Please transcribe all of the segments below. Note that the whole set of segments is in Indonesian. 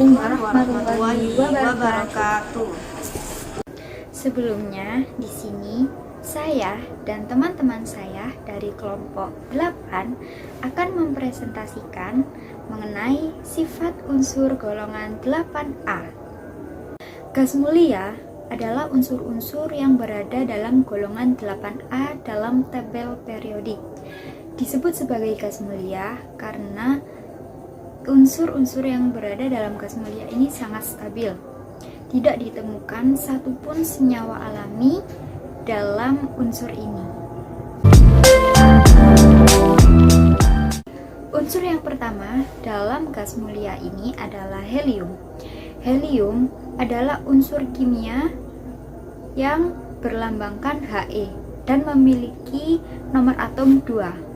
Assalamualaikum warahmatullahi wabarakatuh. Sebelumnya, di sini saya dan teman-teman saya dari kelompok 8 akan mempresentasikan mengenai sifat unsur golongan 8A. Gas mulia adalah unsur-unsur yang berada dalam golongan 8A dalam tabel periodik. Disebut sebagai gas mulia karena unsur-unsur yang berada dalam gas mulia ini sangat stabil. Tidak ditemukan satupun senyawa alami dalam unsur ini. Unsur yang pertama dalam gas mulia ini adalah helium. Helium adalah unsur kimia yang berlambangkan He dan memiliki nomor atom 2.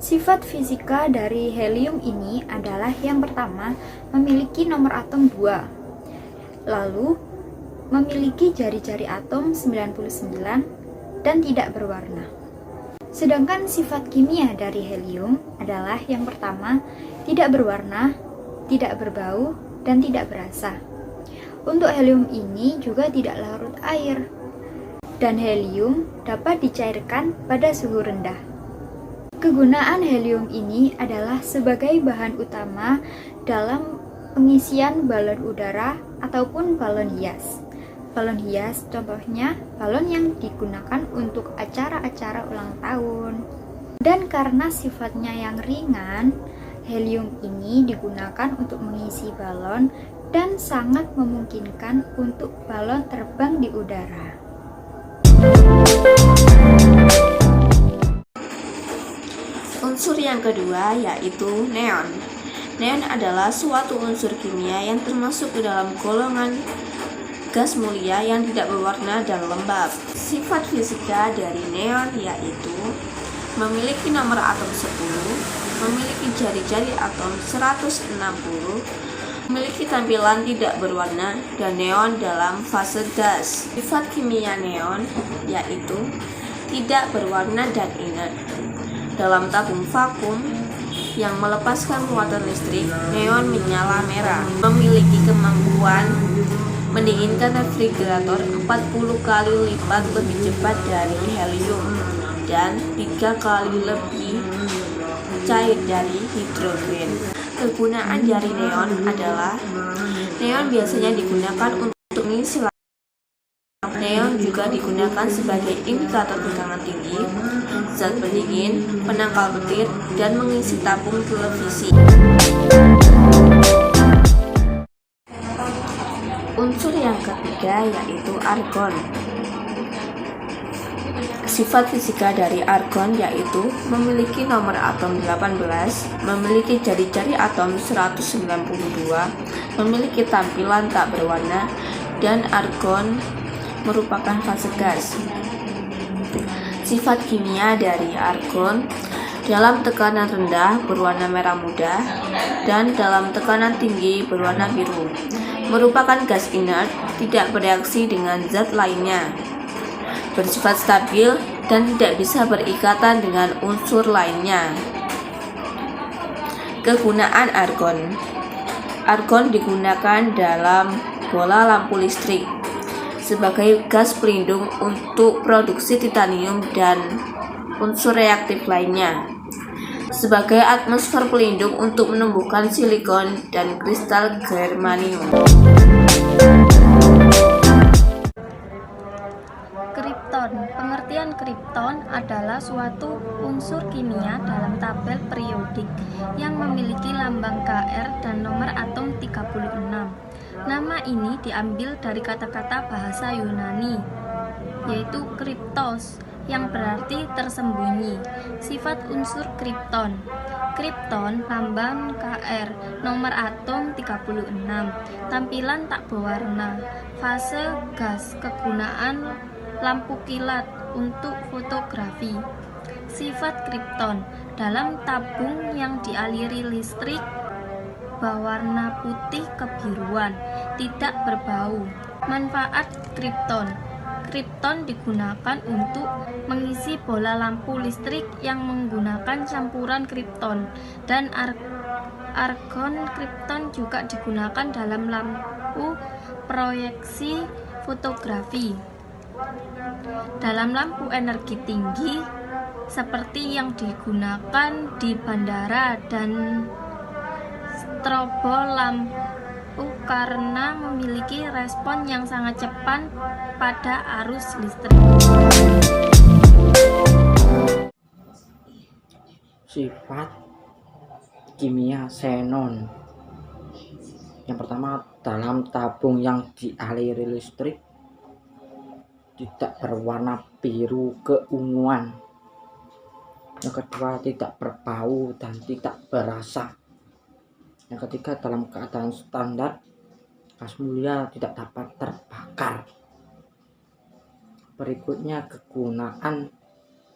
Sifat fisika dari helium ini adalah yang pertama, memiliki nomor atom 2. Lalu, memiliki jari-jari atom 99 dan tidak berwarna. Sedangkan sifat kimia dari helium adalah yang pertama, tidak berwarna, tidak berbau, dan tidak berasa. Untuk helium ini juga tidak larut air. Dan helium dapat dicairkan pada suhu rendah. Kegunaan helium ini adalah sebagai bahan utama dalam pengisian balon udara ataupun balon hias. Balon hias contohnya balon yang digunakan untuk acara-acara ulang tahun. Dan karena sifatnya yang ringan, helium ini digunakan untuk mengisi balon dan sangat memungkinkan untuk balon terbang di udara. Unsur yang kedua yaitu neon. Neon adalah suatu unsur kimia yang termasuk ke dalam golongan gas mulia yang tidak berwarna dan lembab. Sifat fisika dari neon yaitu memiliki nomor atom 10, memiliki jari-jari atom 160, memiliki tampilan tidak berwarna, dan neon dalam fase gas. Sifat kimia neon yaitu tidak berwarna dan inert. Dalam tabung vakum yang melepaskan muatan listrik, neon menyala merah. Memiliki kemampuan mendinginkan refrigerator 40 kali lipat lebih cepat dari helium dan 3 kali lebih cair dari hidrogen. Kegunaan dari neon adalah neon biasanya digunakan untuk mengisi lampu. Neon juga digunakan sebagai indikator tegangan tinggi, zat pendingin, penangkal petir, dan mengisi tabung televisi. Unsur yang ketiga yaitu argon. Sifat fisika dari argon yaitu memiliki nomor atom 18, memiliki jari-jari atom 192, memiliki tampilan tak berwarna, dan argon merupakan fase gas. Sifat kimia dari argon dalam tekanan rendah berwarna merah muda dan dalam tekanan tinggi berwarna biru. Merupakan gas inert, tidak bereaksi dengan zat lainnya. Bersifat stabil dan tidak bisa berikatan dengan unsur lainnya. Kegunaan argon. Argon digunakan dalam bola lampu listrik sebagai gas pelindung untuk produksi titanium dan unsur reaktif lainnya, sebagai atmosfer pelindung untuk menumbuhkan silikon dan kristal germanium. Kripton. Pengertian kripton adalah suatu unsur kimia dalam tabel periodik yang memiliki lambang Kr dan nomor atom 36. Nama ini diambil dari kata-kata bahasa Yunani, yaitu kriptos, yang berarti tersembunyi. Sifat unsur kripton. Kripton, lambang Kr, nomor atom 36, tampilan tak berwarna, fase gas, kegunaan lampu kilat untuk fotografi. Sifat kripton, dalam tabung yang dialiri listrik berwarna putih kebiruan, tidak berbau. Manfaat kripton. Kripton digunakan untuk mengisi bola lampu listrik yang menggunakan campuran kripton dan argon kripton juga digunakan dalam lampu proyeksi fotografi. Dalam lampu energi tinggi seperti yang digunakan di bandara dan strobo lampu karena memiliki respon yang sangat cepat pada arus listrik. Sifat kimia xenon. Yang pertama, dalam tabung yang dialiri listrik tidak berwarna biru keunguan. Yang kedua, tidak berbau dan tidak berasa. Yang ketiga, dalam keadaan standar gas mulia tidak dapat terbakar. Berikutnya, kegunaan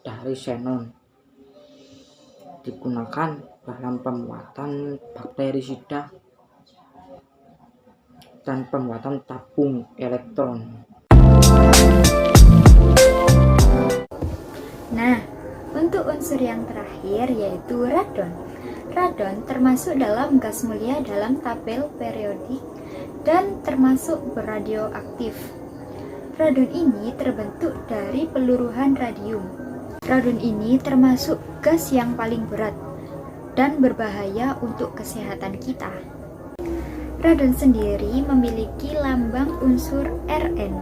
dari xenon digunakan dalam pembuatan bakterisida dan pembuatan tabung elektron. Nah, untuk unsur yang terakhir yaitu radon. Radon termasuk dalam gas mulia dalam tabel periodik dan termasuk beradioaktif. Radon ini terbentuk dari peluruhan radium. Radon ini termasuk gas yang paling berat dan berbahaya untuk kesehatan kita. Radon sendiri memiliki lambang unsur Rn.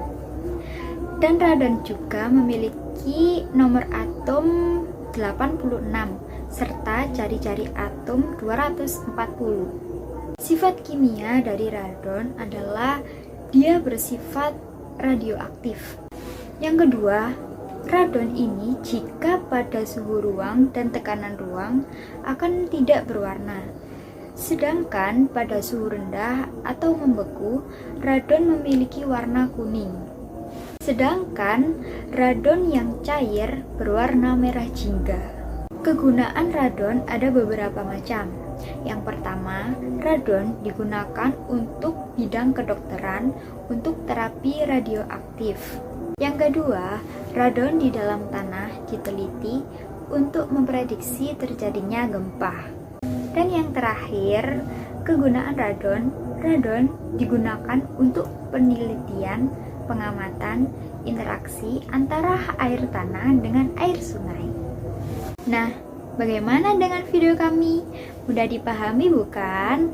Dan radon juga memiliki nomor atom 86 serta jari-jari atom 240. Sifat kimia dari radon adalah dia bersifat radioaktif. Yang kedua, radon ini jika pada suhu ruang dan tekanan ruang akan tidak berwarna. Sedangkan pada suhu rendah atau membeku, radon memiliki warna kuning. Sedangkan radon yang cair berwarna merah jingga. Kegunaan radon ada beberapa macam. Yang pertama, radon digunakan untuk bidang kedokteran untuk terapi radioaktif. Yang kedua, radon di dalam tanah diteliti untuk memprediksi terjadinya gempa. Dan yang terakhir, kegunaan radon digunakan untuk penelitian, pengamatan, interaksi antara air tanah dengan air sungai. Nah, bagaimana dengan video kami? Mudah dipahami bukan?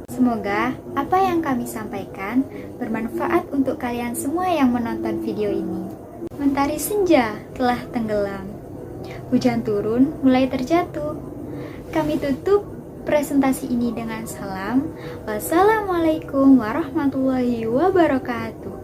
Semoga apa yang kami sampaikan bermanfaat untuk kalian semua yang menonton video ini. Mentari senja telah tenggelam. Hujan turun mulai terjatuh. Kami tutup presentasi ini dengan salam. Wassalamualaikum warahmatullahi wabarakatuh.